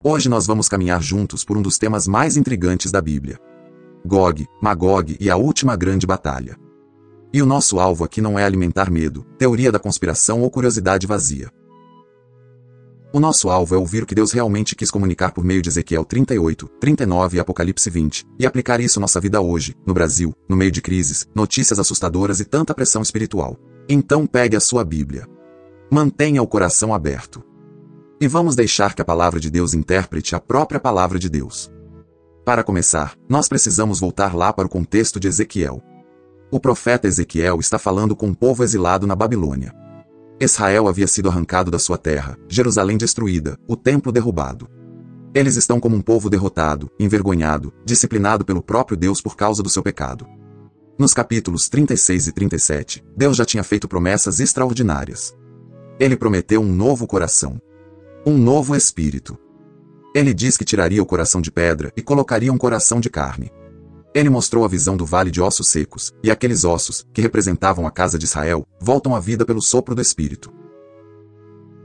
Hoje nós vamos caminhar juntos por um dos temas mais intrigantes da Bíblia. Gog, Magog e a última grande batalha. E o nosso alvo aqui não é alimentar medo, teoria da conspiração ou curiosidade vazia. O nosso alvo é ouvir o que Deus realmente quis comunicar por meio de Ezequiel 38, 39 e Apocalipse 20, e aplicar isso à nossa vida hoje, no Brasil, no meio de crises, notícias assustadoras e tanta pressão espiritual. Então pegue a sua Bíblia. Mantenha o coração aberto. E vamos deixar que a palavra de Deus interprete a própria palavra de Deus. Para começar, nós precisamos voltar lá para o contexto de Ezequiel. O profeta Ezequiel está falando com um povo exilado na Babilônia. Israel havia sido arrancado da sua terra, Jerusalém destruída, o templo derrubado. Eles estão como um povo derrotado, envergonhado, disciplinado pelo próprio Deus por causa do seu pecado. Nos capítulos 36 e 37, Deus já tinha feito promessas extraordinárias. Ele prometeu um novo coração. Um novo espírito. Ele diz que tiraria o coração de pedra e colocaria um coração de carne. Ele mostrou a visão do vale de ossos secos, e aqueles ossos, que representavam a casa de Israel, voltam à vida pelo sopro do Espírito.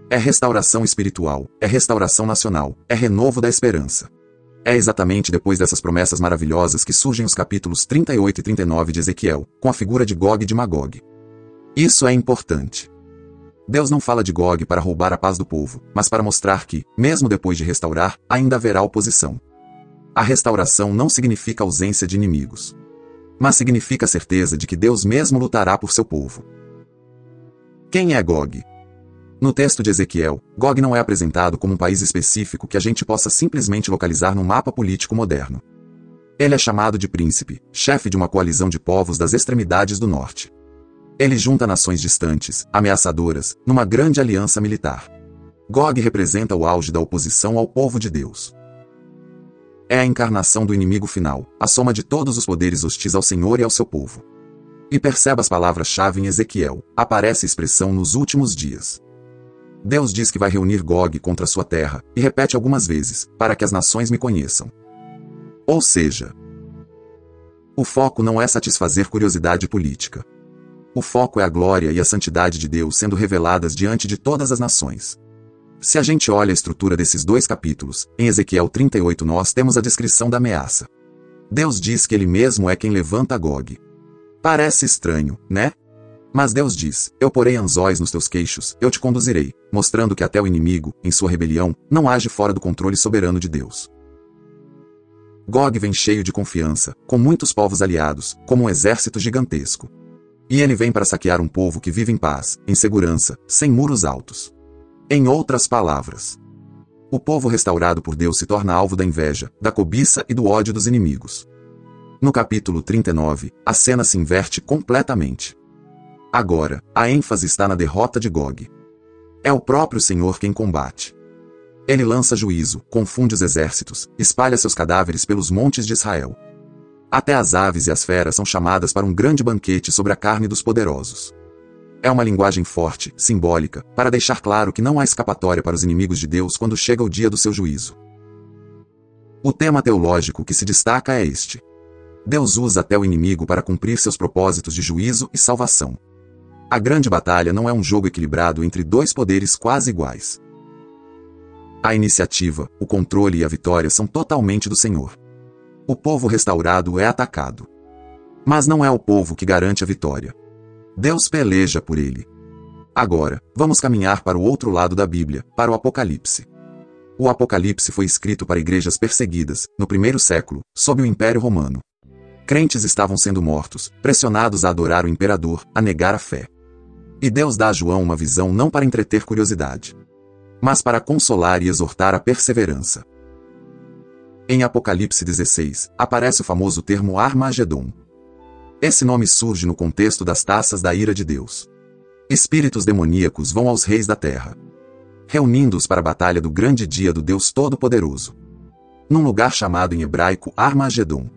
É restauração espiritual, é restauração nacional, é renovo da esperança. É exatamente depois dessas promessas maravilhosas que surgem os capítulos 38 e 39 de Ezequiel, com a figura de Gog e de Magog. Isso é importante. Deus não fala de Gog para roubar a paz do povo, mas para mostrar que, mesmo depois de restaurar, ainda haverá oposição. A restauração não significa ausência de inimigos, mas significa a certeza de que Deus mesmo lutará por seu povo. Quem é Gog? No texto de Ezequiel, Gog não é apresentado como um país específico que a gente possa simplesmente localizar no mapa político moderno. Ele é chamado de príncipe, chefe de uma coalizão de povos das extremidades do norte. Ele junta nações distantes, ameaçadoras, numa grande aliança militar. Gog representa o auge da oposição ao povo de Deus. É a encarnação do inimigo final, a soma de todos os poderes hostis ao Senhor e ao seu povo. E perceba as palavras-chave em Ezequiel, aparece a expressão nos últimos dias. Deus diz que vai reunir Gog contra sua terra, e repete algumas vezes, para que as nações me conheçam. Ou seja, o foco não é satisfazer curiosidade política. O foco é a glória e a santidade de Deus sendo reveladas diante de todas as nações. Se a gente olha a estrutura desses dois capítulos, em Ezequiel 38 nós temos a descrição da ameaça. Deus diz que ele mesmo é quem levanta Gog. Parece estranho, né? Mas Deus diz, eu porei anzóis nos teus queixos, eu te conduzirei, mostrando que até o inimigo, em sua rebelião, não age fora do controle soberano de Deus. Gog vem cheio de confiança, com muitos povos aliados, como um exército gigantesco. E ele vem para saquear um povo que vive em paz, em segurança, sem muros altos. Em outras palavras, o povo restaurado por Deus se torna alvo da inveja, da cobiça e do ódio dos inimigos. No capítulo 39, a cena se inverte completamente. Agora, a ênfase está na derrota de Gog. É o próprio Senhor quem combate. Ele lança juízo, confunde os exércitos, espalha seus cadáveres pelos montes de Israel. Até as aves e as feras são chamadas para um grande banquete sobre a carne dos poderosos. É uma linguagem forte, simbólica, para deixar claro que não há escapatória para os inimigos de Deus quando chega o dia do seu juízo. O tema teológico que se destaca é este. Deus usa até o inimigo para cumprir seus propósitos de juízo e salvação. A grande batalha não é um jogo equilibrado entre dois poderes quase iguais. A iniciativa, o controle e a vitória são totalmente do Senhor. O povo restaurado é atacado. Mas não é o povo que garante a vitória. Deus peleja por ele. Agora, vamos caminhar para o outro lado da Bíblia, para o Apocalipse. O Apocalipse foi escrito para igrejas perseguidas, no primeiro século, sob o Império Romano. Crentes estavam sendo mortos, pressionados a adorar o imperador, a negar a fé. E Deus dá a João uma visão não para entreter curiosidade, mas para consolar e exortar a perseverança. Em Apocalipse 16, aparece o famoso termo Armagedon. Esse nome surge no contexto das taças da ira de Deus. Espíritos demoníacos vão aos reis da terra, reunindo-os para a batalha do grande dia do Deus Todo-Poderoso. Num lugar chamado em hebraico Armagedon.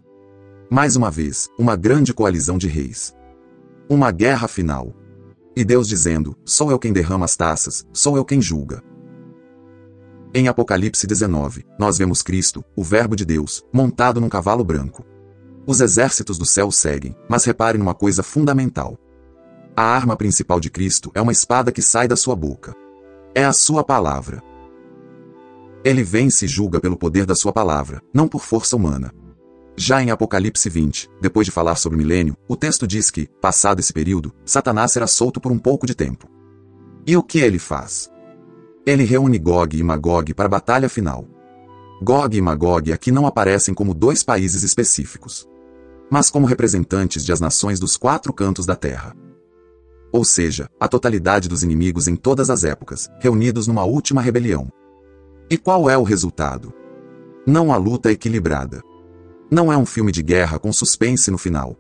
Mais uma vez, uma grande coalizão de reis. Uma guerra final. E Deus dizendo, sou eu quem derrama as taças, sou eu quem julga. Em Apocalipse 19, nós vemos Cristo, o Verbo de Deus, montado num cavalo branco. Os exércitos do céu o seguem, mas repare numa coisa fundamental. A arma principal de Cristo é uma espada que sai da sua boca. É a sua palavra. Ele vence e julga pelo poder da sua palavra, não por força humana. Já em Apocalipse 20, depois de falar sobre o milênio, o texto diz que, passado esse período, Satanás será solto por um pouco de tempo. E o que ele faz? Ele reúne Gog e Magog para a batalha final. Gog e Magog aqui não aparecem como dois países específicos, mas como representantes de as nações dos quatro cantos da terra. Ou seja, a totalidade dos inimigos em todas as épocas, reunidos numa última rebelião. E qual é o resultado? Não há luta equilibrada. Não é um filme de guerra com suspense no final.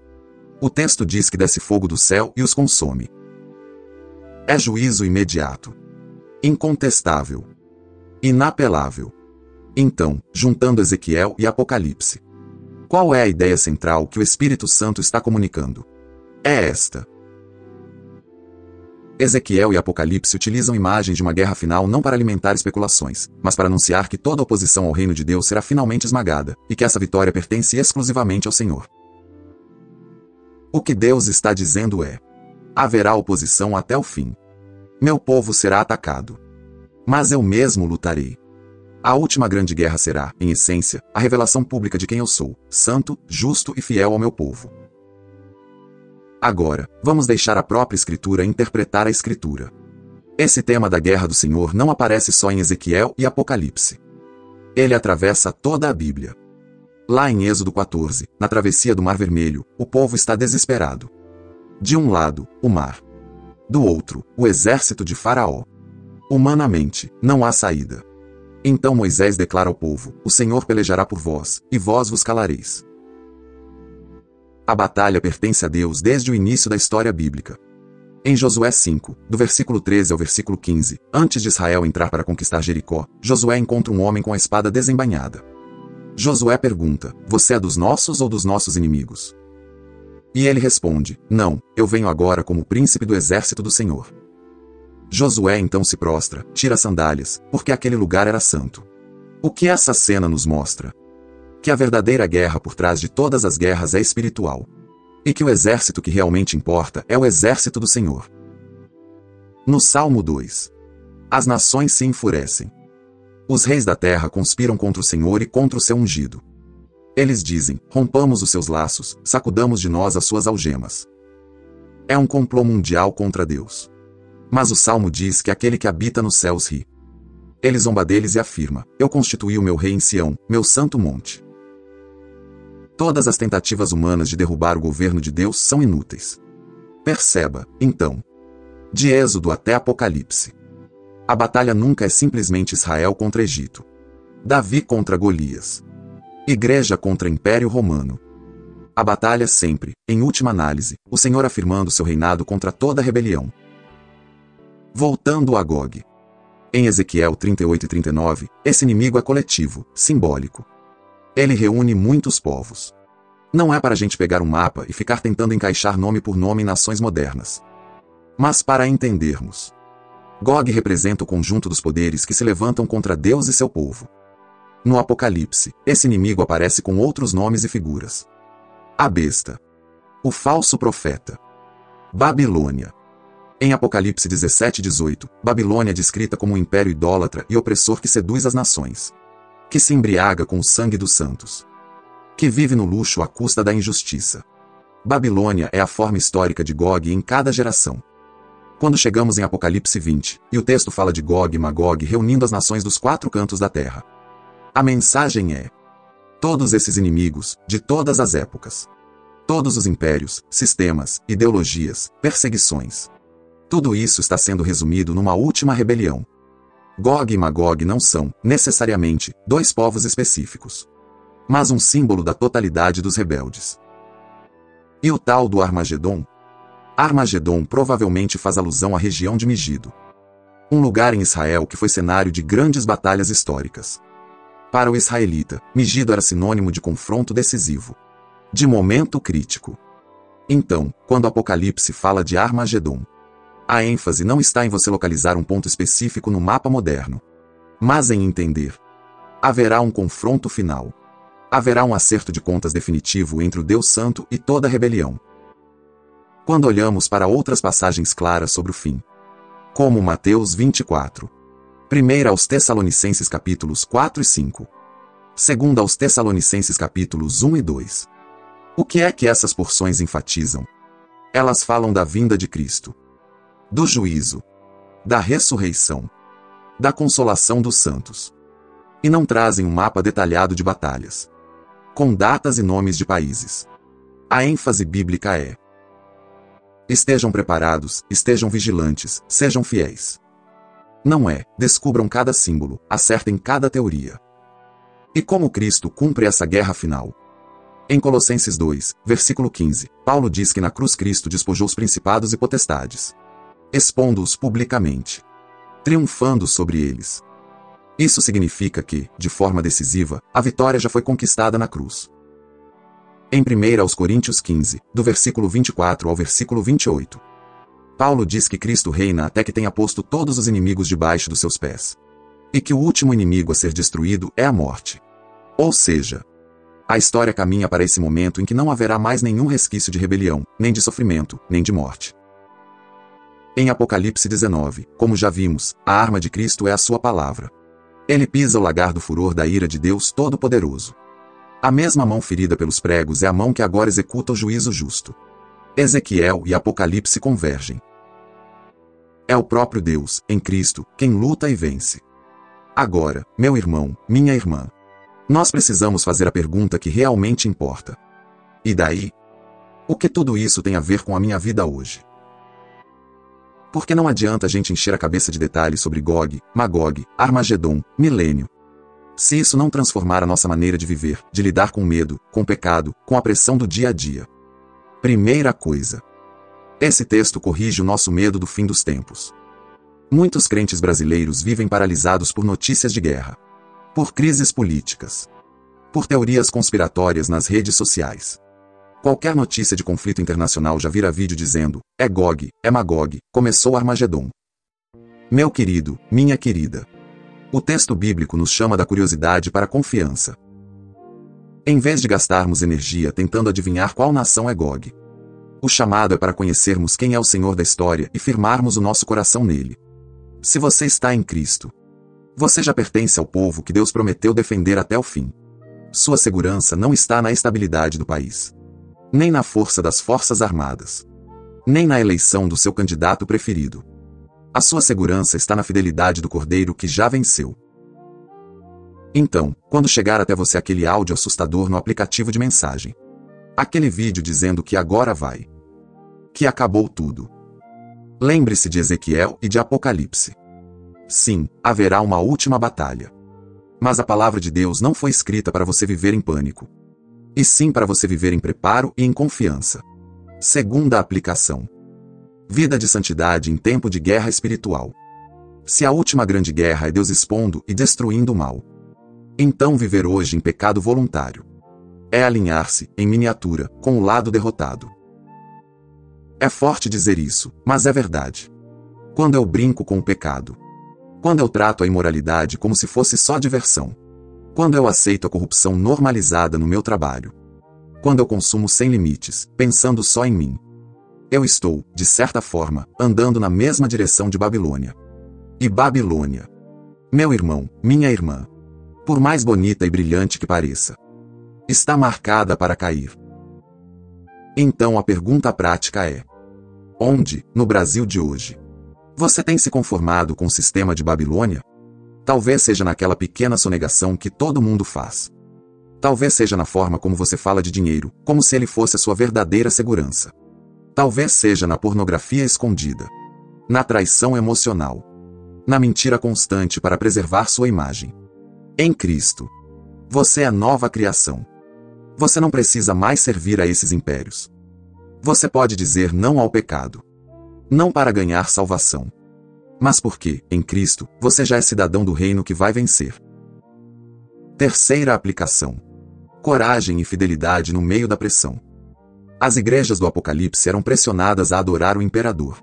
O texto diz que desce fogo do céu e os consome. É juízo imediato. Incontestável. Inapelável. Então, juntando Ezequiel e Apocalipse, qual é a ideia central que o Espírito Santo está comunicando? É esta. Ezequiel e Apocalipse utilizam imagens de uma guerra final não para alimentar especulações, mas para anunciar que toda oposição ao reino de Deus será finalmente esmagada, e que essa vitória pertence exclusivamente ao Senhor. O que Deus está dizendo é: haverá oposição até o fim. Meu povo será atacado. Mas eu mesmo lutarei. A última grande guerra será, em essência, a revelação pública de quem eu sou, santo, justo e fiel ao meu povo. Agora, vamos deixar a própria Escritura interpretar a Escritura. Esse tema da guerra do Senhor não aparece só em Ezequiel e Apocalipse. Ele atravessa toda a Bíblia. Lá em Êxodo 14, na travessia do Mar Vermelho, o povo está desesperado. De um lado, o mar. Do outro, o exército de Faraó. Humanamente, não há saída. Então Moisés declara ao povo: o Senhor pelejará por vós, e vós vos calareis. A batalha pertence a Deus desde o início da história bíblica. Em Josué 5, do versículo 13 ao versículo 15, antes de Israel entrar para conquistar Jericó, Josué encontra um homem com a espada desembainhada. Josué pergunta: você é dos nossos ou dos nossos inimigos? E ele responde: não, eu venho agora como príncipe do exército do Senhor. Josué então se prostra, tira as sandálias, porque aquele lugar era santo. O que essa cena nos mostra? Que a verdadeira guerra por trás de todas as guerras é espiritual. E que o exército que realmente importa é o exército do Senhor. No Salmo 2. As nações se enfurecem. Os reis da terra conspiram contra o Senhor e contra o seu ungido. Eles dizem: rompamos os seus laços, sacudamos de nós as suas algemas. É um complô mundial contra Deus. Mas o Salmo diz que aquele que habita nos céus ri. Ele zomba deles e afirma: eu constituí o meu rei em Sião, meu santo monte. Todas as tentativas humanas de derrubar o governo de Deus são inúteis. Perceba, então. De Êxodo até Apocalipse. A batalha nunca é simplesmente Israel contra Egito. Davi contra Golias. Igreja contra Império Romano. A batalha é sempre, em última análise, o Senhor afirmando seu reinado contra toda rebelião. Voltando a Gog. Em Ezequiel 38 e 39, esse inimigo é coletivo, simbólico. Ele reúne muitos povos. Não é para a gente pegar um mapa e ficar tentando encaixar nome por nome em nações modernas. Mas para entendermos. Gog representa o conjunto dos poderes que se levantam contra Deus e seu povo. No Apocalipse, esse inimigo aparece com outros nomes e figuras. A besta. O falso profeta. Babilônia. Em Apocalipse 17 e 18, Babilônia é descrita como um império idólatra e opressor que seduz as nações. Que se embriaga com o sangue dos santos. Que vive no luxo à custa da injustiça. Babilônia é a forma histórica de Gog em cada geração. Quando chegamos em Apocalipse 20, e o texto fala de Gog e Magog reunindo as nações dos quatro cantos da terra. A mensagem é: todos esses inimigos, de todas as épocas. Todos os impérios, sistemas, ideologias, perseguições. Tudo isso está sendo resumido numa última rebelião. Gog e Magog não são, necessariamente, dois povos específicos, mas um símbolo da totalidade dos rebeldes. E o tal do Armagedon? Armagedon provavelmente faz alusão à região de Megido. Um lugar em Israel que foi cenário de grandes batalhas históricas. Para o israelita, Megido era sinônimo de confronto decisivo. De momento crítico. Então, quando o Apocalipse fala de Armagedon, a ênfase não está em você localizar um ponto específico no mapa moderno, mas em entender. Haverá um confronto final. Haverá um acerto de contas definitivo entre o Deus Santo e toda a rebelião. Quando olhamos para outras passagens claras sobre o fim, como Mateus 24, Primeira aos Tessalonicenses capítulos 4 e 5. Segunda aos Tessalonicenses capítulos 1 e 2. O que é que essas porções enfatizam? Elas falam da vinda de Cristo, do juízo, da ressurreição, da consolação dos santos. E não trazem um mapa detalhado de batalhas, com datas e nomes de países. A ênfase bíblica é: estejam preparados, estejam vigilantes, sejam fiéis. Não é, descubram cada símbolo, acertem cada teoria. E como Cristo cumpre essa guerra final? Em Colossenses 2, versículo 15, Paulo diz que na cruz Cristo despojou os principados e potestades, expondo-os publicamente, triunfando sobre eles. Isso significa que, de forma decisiva, a vitória já foi conquistada na cruz. Em 1 aos Coríntios 15, do versículo 24 ao versículo 28, Paulo diz que Cristo reina até que tenha posto todos os inimigos debaixo dos seus pés. E que o último inimigo a ser destruído é a morte. Ou seja, a história caminha para esse momento em que não haverá mais nenhum resquício de rebelião, nem de sofrimento, nem de morte. Em Apocalipse 19, como já vimos, a arma de Cristo é a sua palavra. Ele pisa o lagar do furor da ira de Deus Todo-Poderoso. A mesma mão ferida pelos pregos é a mão que agora executa o juízo justo. Ezequiel e Apocalipse convergem. É o próprio Deus, em Cristo, quem luta e vence. Agora, meu irmão, minha irmã, nós precisamos fazer a pergunta que realmente importa. E daí? O que tudo isso tem a ver com a minha vida hoje? Porque não adianta a gente encher a cabeça de detalhes sobre Gog, Magog, Armagedon, milênio. Se isso não transformar a nossa maneira de viver, de lidar com o medo, com o pecado, com a pressão do dia a dia. Primeira coisa. Esse texto corrige o nosso medo do fim dos tempos. Muitos crentes brasileiros vivem paralisados por notícias de guerra, por crises políticas, por teorias conspiratórias nas redes sociais. Qualquer notícia de conflito internacional já vira vídeo dizendo: é Gog, é Magog, começou Armagedon. Meu querido, minha querida, o texto bíblico nos chama da curiosidade para a confiança. Em vez de gastarmos energia tentando adivinhar qual nação é Gog, o chamado é para conhecermos quem é o Senhor da história e firmarmos o nosso coração nele. Se você está em Cristo, você já pertence ao povo que Deus prometeu defender até o fim. Sua segurança não está na estabilidade do país, nem na força das forças armadas, nem na eleição do seu candidato preferido. A sua segurança está na fidelidade do Cordeiro que já venceu. Então, quando chegar até você aquele áudio assustador no aplicativo de mensagem, aquele vídeo dizendo que agora vai, que acabou tudo, lembre-se de Ezequiel e de Apocalipse. Sim, haverá uma última batalha. Mas a palavra de Deus não foi escrita para você viver em pânico, e sim para você viver em preparo e em confiança. Segunda aplicação. Vida de santidade em tempo de guerra espiritual. Se a última grande guerra é Deus expondo e destruindo o mal, então viver hoje em pecado voluntário é alinhar-se, em miniatura, com o lado derrotado. É forte dizer isso, mas é verdade. Quando eu brinco com o pecado, quando eu trato a imoralidade como se fosse só diversão, quando eu aceito a corrupção normalizada no meu trabalho, quando eu consumo sem limites, pensando só em mim, eu estou, de certa forma, andando na mesma direção de Babilônia. E Babilônia, meu irmão, minha irmã, por mais bonita e brilhante que pareça, está marcada para cair. Então a pergunta prática é: onde, no Brasil de hoje, você tem se conformado com o sistema de Babilônia? Talvez seja naquela pequena sonegação que todo mundo faz. Talvez seja na forma como você fala de dinheiro, como se ele fosse a sua verdadeira segurança. Talvez seja na pornografia escondida, na traição emocional, na mentira constante para preservar sua imagem. Em Cristo, você é nova criação. Você não precisa mais servir a esses impérios. Você pode dizer não ao pecado. Não para ganhar salvação, mas porque, em Cristo, você já é cidadão do reino que vai vencer. Terceira aplicação. Coragem e fidelidade no meio da pressão. As igrejas do Apocalipse eram pressionadas a adorar o imperador,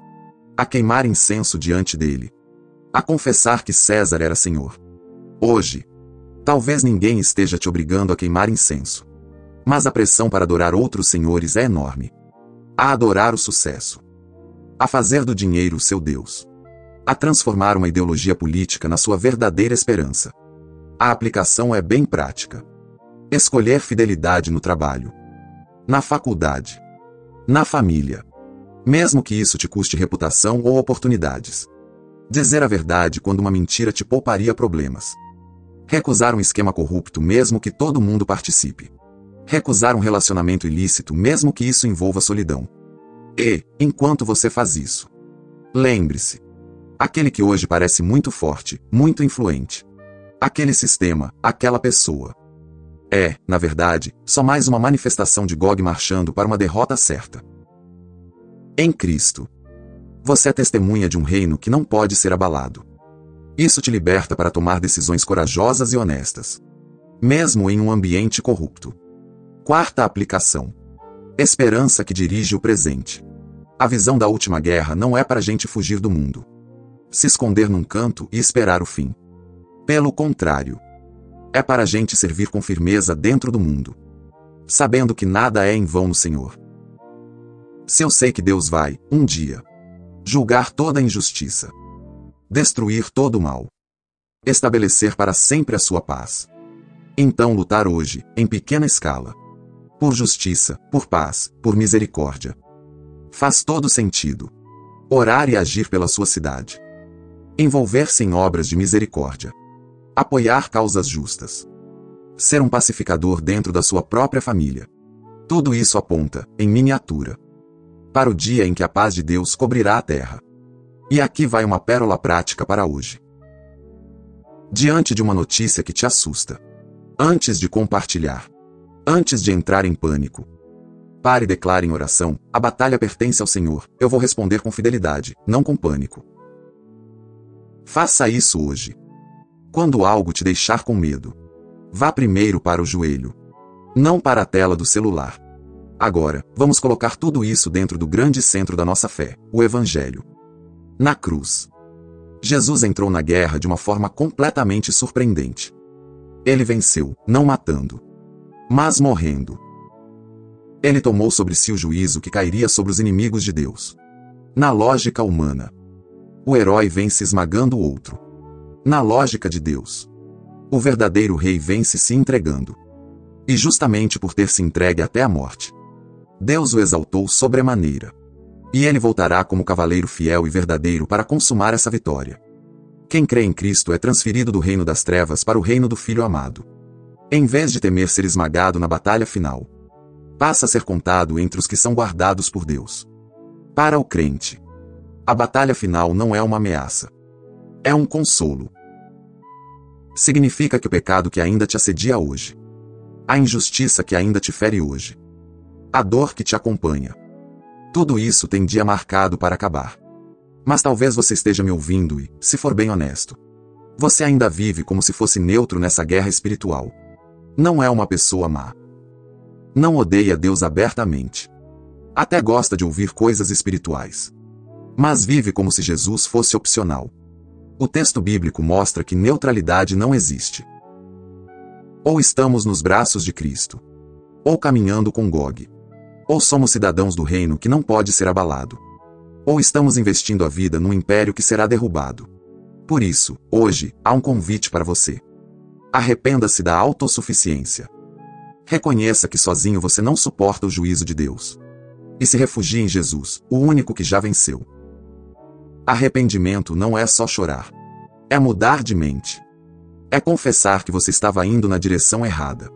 a queimar incenso diante dele, a confessar que César era Senhor. Hoje, talvez ninguém esteja te obrigando a queimar incenso, mas a pressão para adorar outros senhores é enorme. A adorar o sucesso, a fazer do dinheiro seu Deus, a transformar uma ideologia política na sua verdadeira esperança. A aplicação é bem prática. Escolher fidelidade no trabalho, na faculdade, na família, mesmo que isso te custe reputação ou oportunidades. Dizer a verdade quando uma mentira te pouparia problemas. Recusar um esquema corrupto mesmo que todo mundo participe. Recusar um relacionamento ilícito mesmo que isso envolva solidão. E, enquanto você faz isso, lembre-se, aquele que hoje parece muito forte, muito influente, aquele sistema, aquela pessoa, é, na verdade, só mais uma manifestação de Gog marchando para uma derrota certa. Em Cristo, você é testemunha de um reino que não pode ser abalado. Isso te liberta para tomar decisões corajosas e honestas, mesmo em um ambiente corrupto. Quarta aplicação. Esperança que dirige o presente. A visão da última guerra não é para a gente fugir do mundo, se esconder num canto e esperar o fim. Pelo contrário, é para a gente servir com firmeza dentro do mundo, sabendo que nada é em vão no Senhor. Se eu sei que Deus vai, um dia, julgar toda a injustiça, destruir todo o mal, estabelecer para sempre a sua paz, então lutar hoje, em pequena escala, por justiça, por paz, por misericórdia, faz todo sentido. Orar e agir pela sua cidade, envolver-se em obras de misericórdia, apoiar causas justas, ser um pacificador dentro da sua própria família. Tudo isso aponta, em miniatura, para o dia em que a paz de Deus cobrirá a terra. E aqui vai uma pérola prática para hoje. Diante de uma notícia que te assusta, antes de compartilhar, antes de entrar em pânico, pare e declare em oração: a batalha pertence ao Senhor, eu vou responder com fidelidade, não com pânico. Faça isso hoje. Quando algo te deixar com medo, vá primeiro para o joelho, não para a tela do celular. Agora, vamos colocar tudo isso dentro do grande centro da nossa fé, o Evangelho. Na cruz, Jesus entrou na guerra de uma forma completamente surpreendente. Ele venceu, não matando, mas morrendo. Ele tomou sobre si o juízo que cairia sobre os inimigos de Deus. Na lógica humana, o herói vence esmagando o outro. Na lógica de Deus, o verdadeiro rei vence se entregando. E justamente por ter se entregue até a morte, Deus o exaltou sobremaneira. E ele voltará como cavaleiro fiel e verdadeiro para consumar essa vitória. Quem crê em Cristo é transferido do reino das trevas para o reino do Filho amado. Em vez de temer ser esmagado na batalha final, passa a ser contado entre os que são guardados por Deus. Para o crente, a batalha final não é uma ameaça. É um consolo. Significa que o pecado que ainda te assedia hoje, a injustiça que ainda te fere hoje, a dor que te acompanha, tudo isso tem dia marcado para acabar. Mas talvez você esteja me ouvindo e, se for bem honesto, você ainda vive como se fosse neutro nessa guerra espiritual. Não é uma pessoa má. Não odeia Deus abertamente. Até gosta de ouvir coisas espirituais. Mas vive como se Jesus fosse opcional. O texto bíblico mostra que neutralidade não existe. Ou estamos nos braços de Cristo, ou caminhando com Gog. Ou somos cidadãos do reino que não pode ser abalado, ou estamos investindo a vida num império que será derrubado. Por isso, hoje, há um convite para você. Arrependa-se da autossuficiência. Reconheça que sozinho você não suporta o juízo de Deus. E se refugie em Jesus, o único que já venceu. Arrependimento não é só chorar. É mudar de mente. É confessar que você estava indo na direção errada.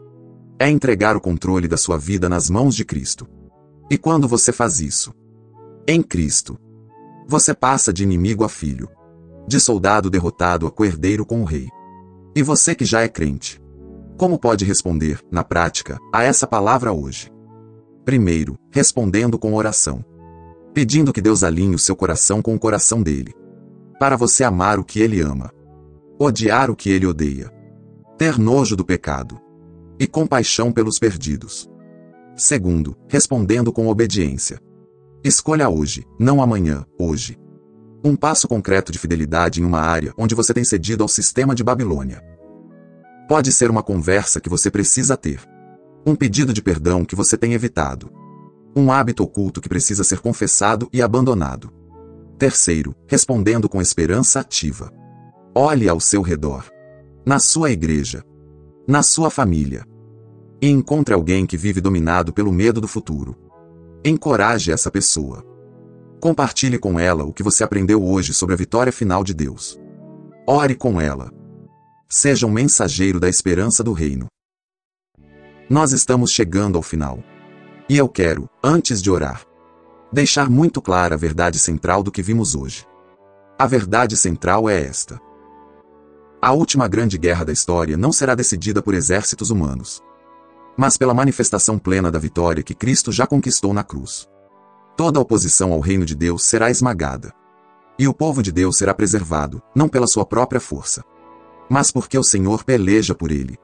É entregar o controle da sua vida nas mãos de Cristo. E quando você faz isso, em Cristo, você passa de inimigo a filho, de soldado derrotado a coerdeiro com o rei. E você que já é crente, como pode responder, na prática, a essa palavra hoje? Primeiro, respondendo com oração. Pedindo que Deus alinhe o seu coração com o coração dele. Para você amar o que ele ama. Odiar o que ele odeia. Ter nojo do pecado. E compaixão pelos perdidos. Segundo, respondendo com obediência. Escolha hoje, não amanhã, hoje. Um passo concreto de fidelidade em uma área onde você tem cedido ao sistema de Babilônia. Pode ser uma conversa que você precisa ter. Um pedido de perdão que você tem evitado. Um hábito oculto que precisa ser confessado e abandonado. Terceiro, respondendo com esperança ativa. Olhe ao seu redor, na sua igreja, na sua família, e encontre alguém que vive dominado pelo medo do futuro. Encoraje essa pessoa. Compartilhe com ela o que você aprendeu hoje sobre a vitória final de Deus. Ore com ela. Seja um mensageiro da esperança do reino. Nós estamos chegando ao final. E eu quero, antes de orar, deixar muito clara a verdade central do que vimos hoje. A verdade central é esta: a última grande guerra da história não será decidida por exércitos humanos, mas pela manifestação plena da vitória que Cristo já conquistou na cruz. Toda oposição ao reino de Deus será esmagada. E o povo de Deus será preservado, não pela sua própria força, mas porque o Senhor peleja por ele.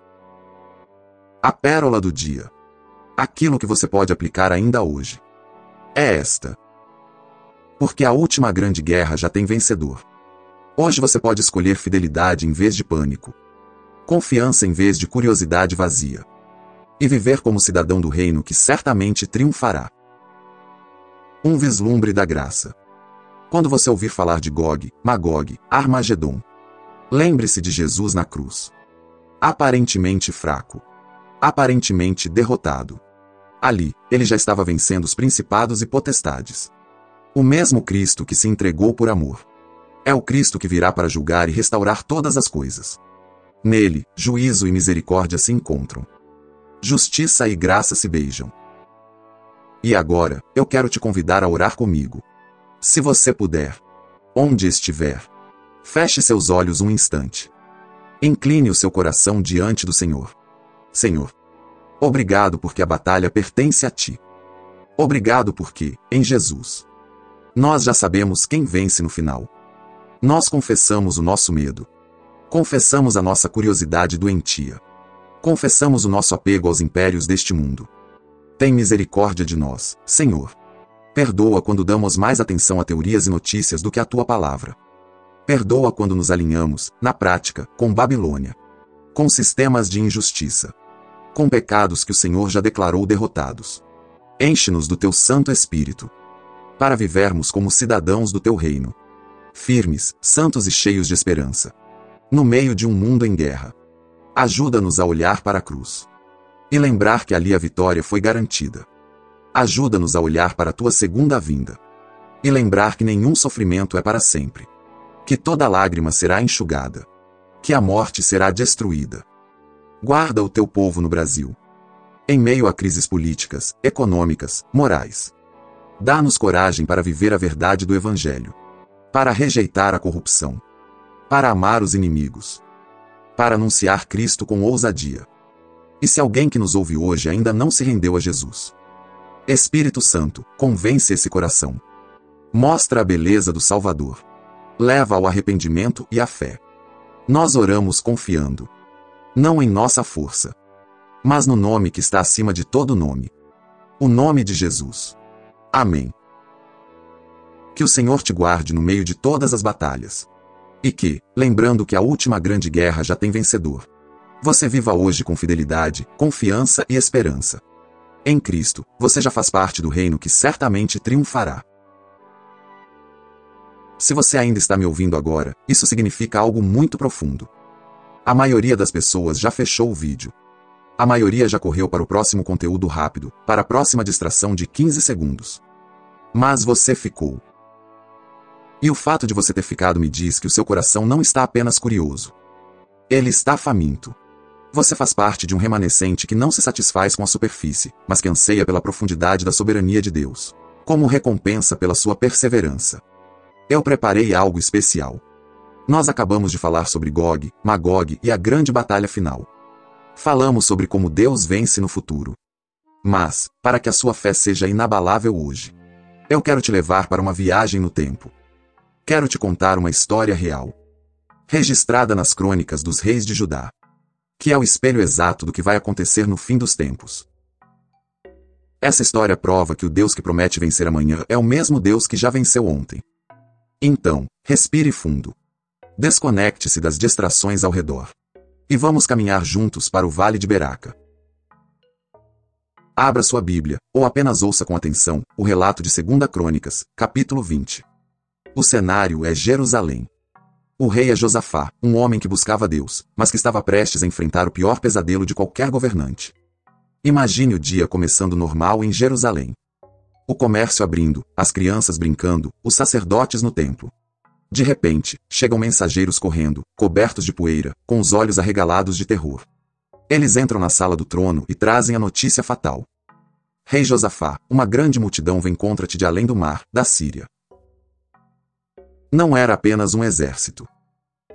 A pérola do dia. Aquilo que você pode aplicar ainda hoje. É esta. Porque a última grande guerra já tem vencedor. Hoje você pode escolher fidelidade em vez de pânico, confiança em vez de curiosidade vazia, e viver como cidadão do reino que certamente triunfará. Um vislumbre da graça. Quando você ouvir falar de Gog, Magog, Armagedon, lembre-se de Jesus na cruz. Aparentemente fraco, aparentemente derrotado. Ali, ele já estava vencendo os principados e potestades. O mesmo Cristo que se entregou por amor. É o Cristo que virá para julgar e restaurar todas as coisas. Nele, juízo e misericórdia se encontram. Justiça e graça se beijam. E agora, eu quero te convidar a orar comigo. Se você puder, onde estiver, feche seus olhos um instante. Incline o seu coração diante do Senhor. Senhor, obrigado porque a batalha pertence a Ti. Obrigado porque, em Jesus, nós já sabemos quem vence no final. Nós confessamos o nosso medo. Confessamos a nossa curiosidade doentia. Confessamos o nosso apego aos impérios deste mundo. Tem misericórdia de nós, Senhor. Perdoa quando damos mais atenção a teorias e notícias do que a Tua palavra. Perdoa quando nos alinhamos, na prática, com Babilônia, com sistemas de injustiça, com pecados que o Senhor já declarou derrotados. Enche-nos do Teu Santo Espírito, para vivermos como cidadãos do Teu reino, firmes, santos e cheios de esperança, no meio de um mundo em guerra. Ajuda-nos a olhar para a cruz e lembrar que ali a vitória foi garantida. Ajuda-nos a olhar para a Tua segunda vinda e lembrar que nenhum sofrimento é para sempre, que toda lágrima será enxugada, que a morte será destruída. Guarda o Teu povo no Brasil, em meio a crises políticas, econômicas, morais. Dá-nos coragem para viver a verdade do Evangelho, para rejeitar a corrupção, para amar os inimigos, para anunciar Cristo com ousadia. E se alguém que nos ouve hoje ainda não se rendeu a Jesus, Espírito Santo, convence esse coração. Mostra a beleza do Salvador. Leva ao arrependimento e à fé. Nós oramos confiando, não em nossa força, mas no nome que está acima de todo nome, o nome de Jesus. Amém. Que o Senhor te guarde no meio de todas as batalhas. E que, lembrando que a última grande guerra já tem vencedor, você viva hoje com fidelidade, confiança e esperança. Em Cristo, você já faz parte do reino que certamente triunfará. Se você ainda está me ouvindo agora, isso significa algo muito profundo. A maioria das pessoas já fechou o vídeo. A maioria já correu para o próximo conteúdo rápido, para a próxima distração de 15 segundos. Mas você ficou. E o fato de você ter ficado me diz que o seu coração não está apenas curioso. Ele está faminto. Você faz parte de um remanescente que não se satisfaz com a superfície, mas que anseia pela profundidade da soberania de Deus, como recompensa pela sua perseverança. Eu preparei algo especial. Nós acabamos de falar sobre Gog, Magog e a grande batalha final. Falamos sobre como Deus vence no futuro. Mas, para que a sua fé seja inabalável hoje, eu quero te levar para uma viagem no tempo. Quero te contar uma história real, registrada nas crônicas dos reis de Judá, que é o espelho exato do que vai acontecer no fim dos tempos. Essa história prova que o Deus que promete vencer amanhã é o mesmo Deus que já venceu ontem. Então, respire fundo. Desconecte-se das distrações ao redor. E vamos caminhar juntos para o Vale de Beraca. Abra sua Bíblia, ou apenas ouça com atenção, o relato de 2 Crônicas, capítulo 20. O cenário é Jerusalém. O rei é Josafá, um homem que buscava Deus, mas que estava prestes a enfrentar o pior pesadelo de qualquer governante. Imagine o dia começando normal em Jerusalém. O comércio abrindo, as crianças brincando, os sacerdotes no templo. De repente, chegam mensageiros correndo, cobertos de poeira, com os olhos arregalados de terror. Eles entram na sala do trono e trazem a notícia fatal. Rei Josafá, uma grande multidão vem contra-te de além do mar, da Síria. Não era apenas um exército.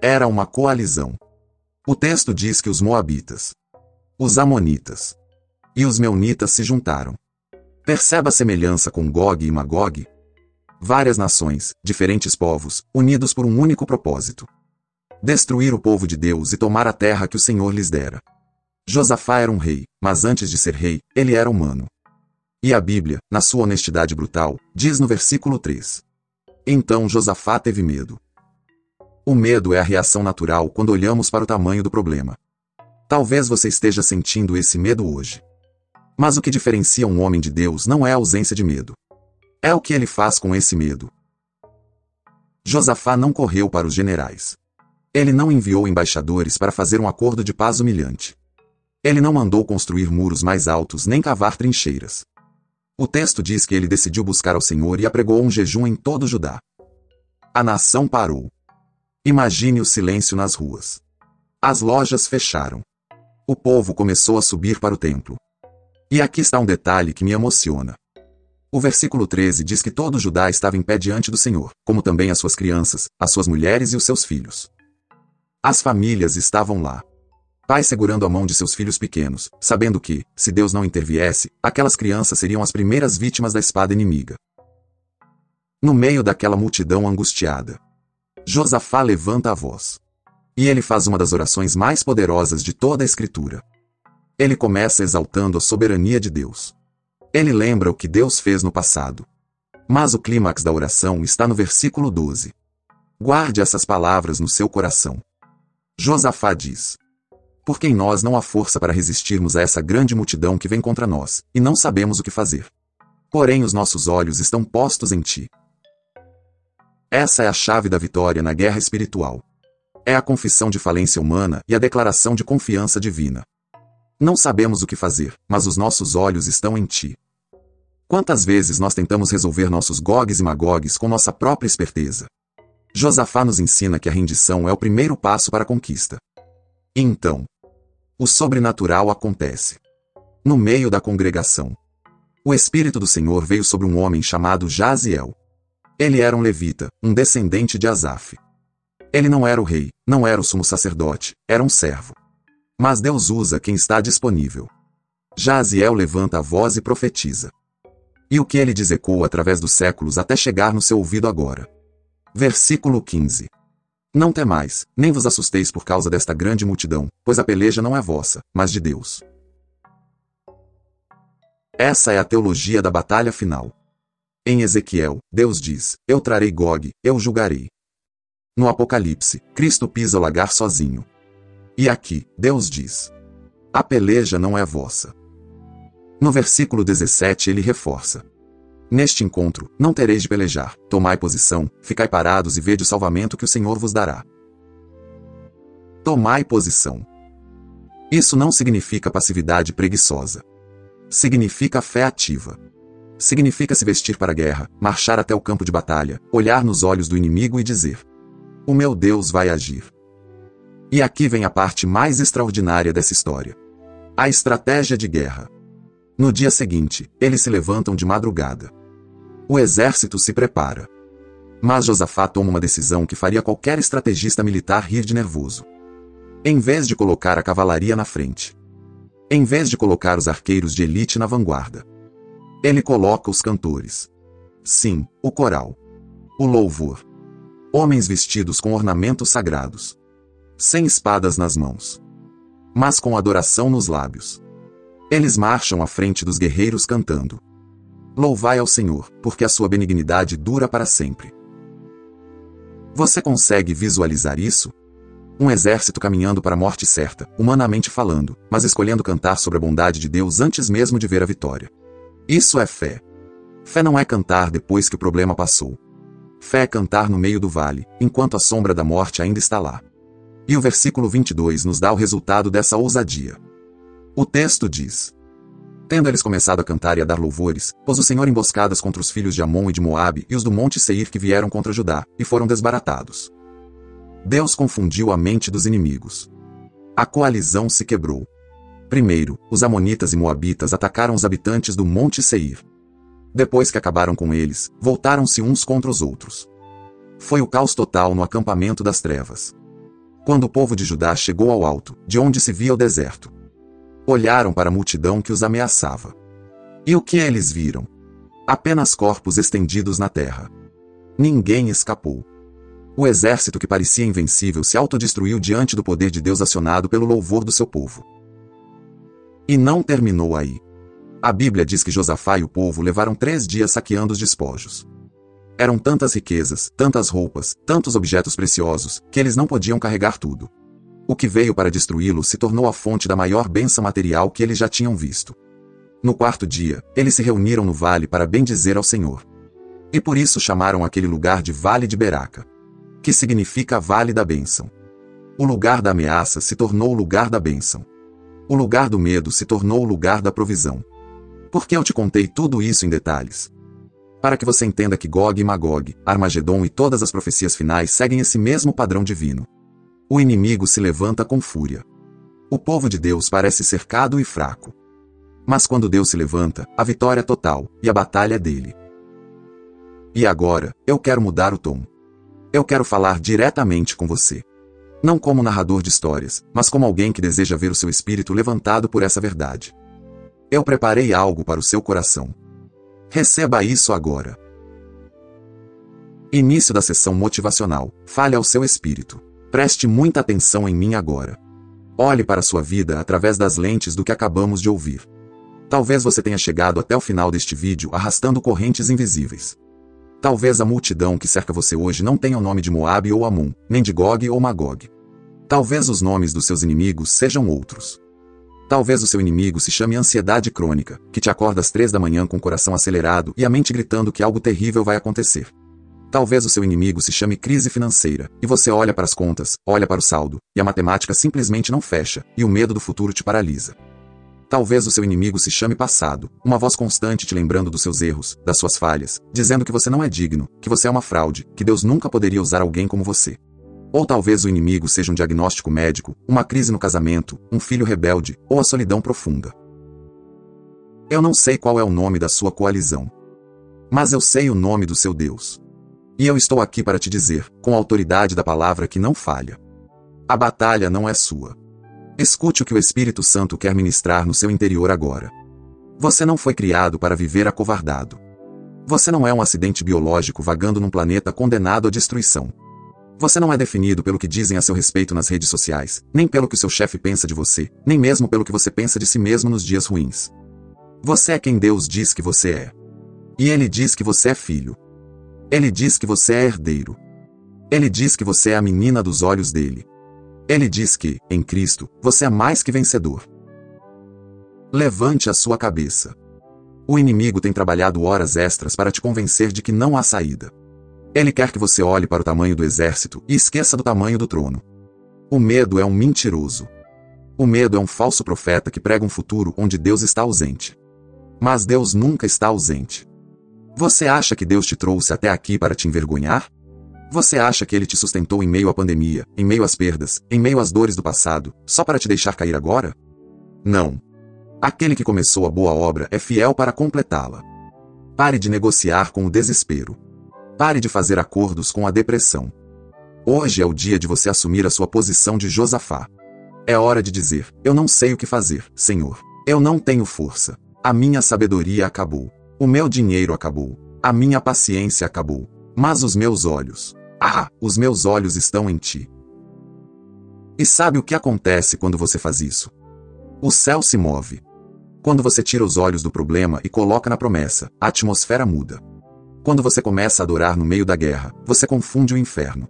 Era uma coalizão. O texto diz que os moabitas, os amonitas e os meunitas se juntaram. Perceba a semelhança com Gog e Magog? Várias nações, diferentes povos, unidos por um único propósito: destruir o povo de Deus e tomar a terra que o Senhor lhes dera. Josafá era um rei, mas antes de ser rei, ele era humano. E a Bíblia, na sua honestidade brutal, diz no versículo 3. Então Josafá teve medo. O medo é a reação natural quando olhamos para o tamanho do problema. Talvez você esteja sentindo esse medo hoje. Mas o que diferencia um homem de Deus não é a ausência de medo. É o que ele faz com esse medo. Josafá não correu para os generais. Ele não enviou embaixadores para fazer um acordo de paz humilhante. Ele não mandou construir muros mais altos nem cavar trincheiras. O texto diz que ele decidiu buscar ao Senhor e apregou um jejum em todo Judá. A nação parou. Imagine o silêncio nas ruas. As lojas fecharam. O povo começou a subir para o templo. E aqui está um detalhe que me emociona. O versículo 13 diz que todo Judá estava em pé diante do Senhor, como também as suas crianças, as suas mulheres e os seus filhos. As famílias estavam lá. Pais segurando a mão de seus filhos pequenos, sabendo que, se Deus não interviesse, aquelas crianças seriam as primeiras vítimas da espada inimiga. No meio daquela multidão angustiada, Josafá levanta a voz. E ele faz uma das orações mais poderosas de toda a Escritura. Ele começa exaltando a soberania de Deus. Ele lembra o que Deus fez no passado. Mas o clímax da oração está no versículo 12. Guarde essas palavras no seu coração. Josafá diz: porque em nós não há força para resistirmos a essa grande multidão que vem contra nós, e não sabemos o que fazer. Porém os nossos olhos estão postos em ti. Essa é a chave da vitória na guerra espiritual. É a confissão de falência humana e a declaração de confiança divina. Não sabemos o que fazer, mas os nossos olhos estão em ti. Quantas vezes nós tentamos resolver nossos Gogs e Magogs com nossa própria esperteza? Josafá nos ensina que a rendição é o primeiro passo para a conquista. E então, o sobrenatural acontece. No meio da congregação, o Espírito do Senhor veio sobre um homem chamado Jaziel. Ele era um levita, um descendente de Asaf. Ele não era o rei, não era o sumo sacerdote, era um servo. Mas Deus usa quem está disponível. Jaziel levanta a voz e profetiza. E o que ele diz ecoa através dos séculos até chegar no seu ouvido agora. Versículo 15. Não temais, nem vos assusteis por causa desta grande multidão, pois a peleja não é vossa, mas de Deus. Essa é a teologia da batalha final. Em Ezequiel, Deus diz: eu trarei Gog, eu julgarei. No Apocalipse, Cristo pisa o lagar sozinho. E aqui, Deus diz: a peleja não é vossa. No versículo 17 ele reforça: neste encontro, não tereis de pelejar, tomai posição, ficai parados e vede o salvamento que o Senhor vos dará. Tomai posição. Isso não significa passividade preguiçosa. Significa fé ativa. Significa se vestir para a guerra, marchar até o campo de batalha, olhar nos olhos do inimigo e dizer: o meu Deus vai agir. E aqui vem a parte mais extraordinária dessa história. A estratégia de guerra. No dia seguinte, eles se levantam de madrugada. O exército se prepara. Mas Josafá toma uma decisão que faria qualquer estrategista militar rir de nervoso. Em vez de colocar a cavalaria na frente, em vez de colocar os arqueiros de elite na vanguarda, ele coloca os cantores. Sim, o coral. O louvor. Homens vestidos com ornamentos sagrados. Sem espadas nas mãos, mas com adoração nos lábios. Eles marcham à frente dos guerreiros cantando: louvai ao Senhor, porque a sua benignidade dura para sempre. Você consegue visualizar isso? Um exército caminhando para a morte certa, humanamente falando, mas escolhendo cantar sobre a bondade de Deus antes mesmo de ver a vitória. Isso é fé. Fé não é cantar depois que o problema passou. Fé é cantar no meio do vale, enquanto a sombra da morte ainda está lá. E o versículo 22 nos dá o resultado dessa ousadia. O texto diz: Tendo eles começado a cantar e a dar louvores, pôs o Senhor emboscadas contra os filhos de Amon e de Moabe e os do monte Seir que vieram contra Judá, e foram desbaratados. Deus confundiu a mente dos inimigos. A coalizão se quebrou. Primeiro, os amonitas e moabitas atacaram os habitantes do monte Seir. Depois que acabaram com eles, voltaram-se uns contra os outros. Foi o caos total no acampamento das trevas. Quando o povo de Judá chegou ao alto, de onde se via o deserto, olharam para a multidão que os ameaçava. E o que eles viram? Apenas corpos estendidos na terra. Ninguém escapou. O exército que parecia invencível se autodestruiu diante do poder de Deus acionado pelo louvor do seu povo. E não terminou aí. A Bíblia diz que Josafá e o povo levaram 3 dias saqueando os despojos. Eram tantas riquezas, tantas roupas, tantos objetos preciosos, que eles não podiam carregar tudo. O que veio para destruí-lo se tornou a fonte da maior bênção material que eles já tinham visto. No 4º dia, eles se reuniram no vale para bendizer ao Senhor. E por isso chamaram aquele lugar de Vale de Beraca, que significa Vale da Bênção. O lugar da ameaça se tornou o lugar da bênção. O lugar do medo se tornou o lugar da provisão. Por que eu te contei tudo isso em detalhes? Para que você entenda que Gog e Magog, Armagedon e todas as profecias finais seguem esse mesmo padrão divino. O inimigo se levanta com fúria. O povo de Deus parece cercado e fraco. Mas quando Deus se levanta, a vitória é total, e a batalha é dele. E agora, eu quero mudar o tom. Eu quero falar diretamente com você. Não como narrador de histórias, mas como alguém que deseja ver o seu espírito levantado por essa verdade. Eu preparei algo para o seu coração. Receba isso agora. Início da sessão motivacional. Fale ao seu espírito. Preste muita atenção em mim agora. Olhe para a sua vida através das lentes do que acabamos de ouvir. Talvez você tenha chegado até o final deste vídeo arrastando correntes invisíveis. Talvez a multidão que cerca você hoje não tenha o nome de Moabe ou Amon, nem de Gog ou Magog. Talvez os nomes dos seus inimigos sejam outros. Talvez o seu inimigo se chame ansiedade crônica, que te acorda às 3 da manhã com o coração acelerado e a mente gritando que algo terrível vai acontecer. Talvez o seu inimigo se chame crise financeira, e você olha para as contas, olha para o saldo, e a matemática simplesmente não fecha, e o medo do futuro te paralisa. Talvez o seu inimigo se chame passado, uma voz constante te lembrando dos seus erros, das suas falhas, dizendo que você não é digno, que você é uma fraude, que Deus nunca poderia usar alguém como você. Ou talvez o inimigo seja um diagnóstico médico, uma crise no casamento, um filho rebelde, ou a solidão profunda. Eu não sei qual é o nome da sua coalizão. Mas eu sei o nome do seu Deus. E eu estou aqui para te dizer, com a autoridade da palavra que não falha. A batalha não é sua. Escute o que o Espírito Santo quer ministrar no seu interior agora. Você não foi criado para viver acovardado. Você não é um acidente biológico vagando num planeta condenado à destruição. Você não é definido pelo que dizem a seu respeito nas redes sociais, nem pelo que o seu chefe pensa de você, nem mesmo pelo que você pensa de si mesmo nos dias ruins. Você é quem Deus diz que você é. E Ele diz que você é filho. Ele diz que você é herdeiro. Ele diz que você é a menina dos olhos dele. Ele diz que, em Cristo, você é mais que vencedor. Levante a sua cabeça. O inimigo tem trabalhado horas extras para te convencer de que não há saída. Ele quer que você olhe para o tamanho do exército e esqueça do tamanho do trono. O medo é um mentiroso. O medo é um falso profeta que prega um futuro onde Deus está ausente. Mas Deus nunca está ausente. Você acha que Deus te trouxe até aqui para te envergonhar? Você acha que Ele te sustentou em meio à pandemia, em meio às perdas, em meio às dores do passado, só para te deixar cair agora? Não. Aquele que começou a boa obra é fiel para completá-la. Pare de negociar com o desespero. Pare de fazer acordos com a depressão. Hoje é o dia de você assumir a sua posição de Josafá. É hora de dizer, eu não sei o que fazer, Senhor. Eu não tenho força. A minha sabedoria acabou. O meu dinheiro acabou. A minha paciência acabou. Mas os meus olhos... os meus olhos estão em ti. E sabe o que acontece quando você faz isso? O céu se move. Quando você tira os olhos do problema e coloca na promessa, a atmosfera muda. Quando você começa a adorar no meio da guerra, você confunde o inferno.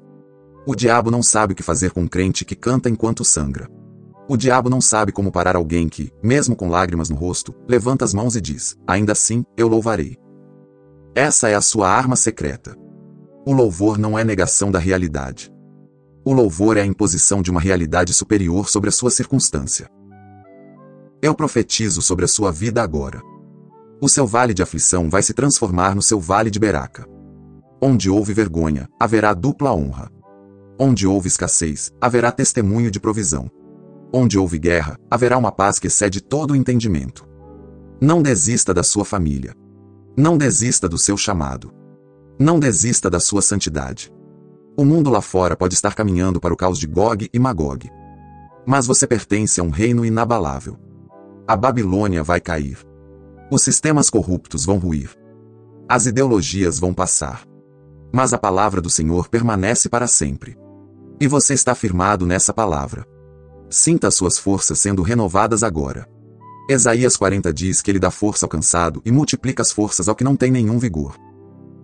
O diabo não sabe o que fazer com um crente que canta enquanto sangra. O diabo não sabe como parar alguém que, mesmo com lágrimas no rosto, levanta as mãos e diz, ainda assim, eu louvarei. Essa é a sua arma secreta. O louvor não é negação da realidade. O louvor é a imposição de uma realidade superior sobre a sua circunstância. Eu profetizo sobre a sua vida agora. O seu vale de aflição vai se transformar no seu vale de Beraca. Onde houve vergonha, haverá dupla honra. Onde houve escassez, haverá testemunho de provisão. Onde houve guerra, haverá uma paz que excede todo o entendimento. Não desista da sua família. Não desista do seu chamado. Não desista da sua santidade. O mundo lá fora pode estar caminhando para o caos de Gog e Magog. Mas você pertence a um reino inabalável. A Babilônia vai cair. Os sistemas corruptos vão ruir. As ideologias vão passar. Mas a palavra do Senhor permanece para sempre. E você está firmado nessa palavra. Sinta as suas forças sendo renovadas agora. Isaías 40 diz que ele dá força ao cansado e multiplica as forças ao que não tem nenhum vigor.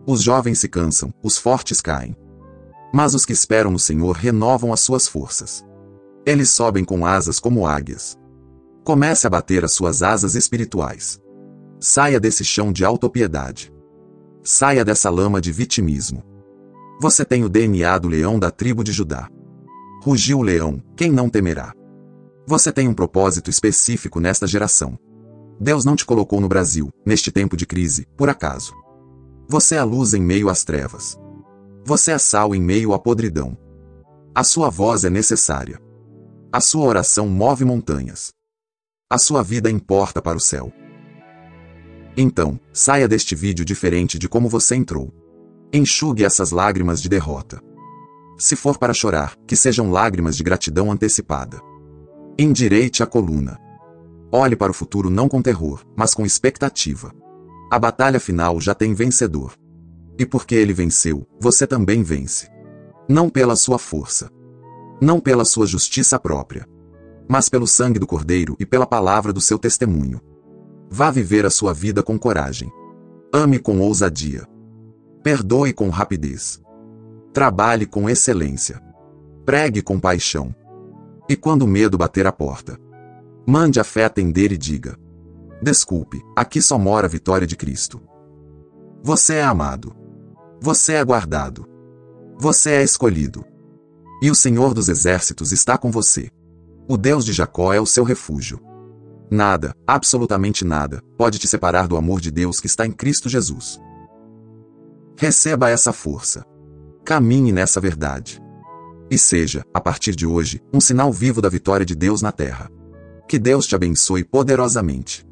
Os jovens se cansam, os fortes caem. Mas os que esperam no Senhor renovam as suas forças. Eles sobem com asas como águias. Comece a bater as suas asas espirituais. Saia desse chão de autopiedade. Saia dessa lama de vitimismo. Você tem o DNA do leão da tribo de Judá. Rugiu o leão, quem não temerá? Você tem um propósito específico nesta geração. Deus não te colocou no Brasil, neste tempo de crise, por acaso. Você é a luz em meio às trevas. Você é sal em meio à podridão. A sua voz é necessária. A sua oração move montanhas. A sua vida importa para o céu. Então, saia deste vídeo diferente de como você entrou. Enxugue essas lágrimas de derrota. Se for para chorar, que sejam lágrimas de gratidão antecipada. Endireite a coluna. Olhe para o futuro não com terror, mas com expectativa. A batalha final já tem vencedor. E porque ele venceu, você também vence. Não pela sua força. Não pela sua justiça própria. Mas pelo sangue do Cordeiro e pela palavra do seu testemunho. Vá viver a sua vida com coragem. Ame com ousadia. Perdoe com rapidez. Trabalhe com excelência. Pregue com paixão. E quando o medo bater a porta, mande a fé atender e diga: desculpe, aqui só mora a vitória de Cristo. Você é amado. Você é guardado. Você é escolhido. E o Senhor dos Exércitos está com você. O Deus de Jacó é o seu refúgio. Nada, absolutamente nada, pode te separar do amor de Deus que está em Cristo Jesus. Receba essa força. Caminhe nessa verdade. E seja, a partir de hoje, um sinal vivo da vitória de Deus na terra. Que Deus te abençoe poderosamente.